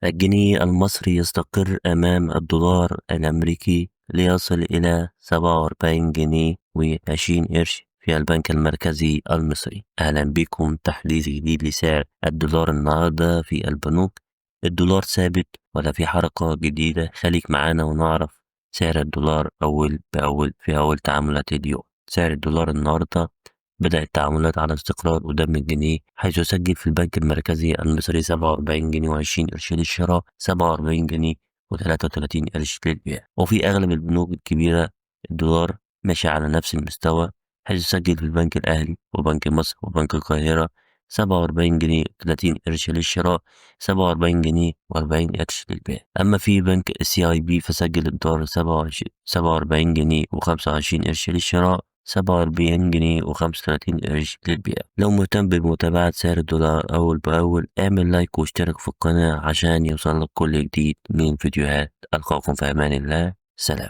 الجنيه المصري يستقر أمام الدولار الأمريكي ليصل إلى 47 جنيه و20 قرش في البنك المركزي المصري. أهلا بكم، تحديث جديد لسعر الدولار النهاردة في البنوك. الدولار ثابت ولا في حركة جديدة؟ خليك معانا ونعرف سعر الدولار أول بأول في أول تعاملات اليوم. سعر الدولار النهاردة بدأ التعاملات على استقرار قدام الجنيه، حيث سجل في البنك المركزي المصري 47 جنيه و20 قرش للشراء، 47 جنيه و33 قرش للبيع. وفي أغلب البنوك الكبيرة الدولار ماشي على نفس المستوى، حيث سجل في البنك الأهلي وبنك مصر وبنك القاهرة 47 جنيه و30 قرش للشراء، 47 جنيه و40 قرش للبيع. أما في بنك CIB فسجل الدولار 47 جنيه و25 قرش للشراء، 47 جنيه و35 قرش للبيع. لو مهتم بمتابعة سعر الدولار أول بأول اعمل لايك واشترك في القناة عشان يوصلك كل جديد من فيديوهات. ألقاكم في أمان الله، سلام.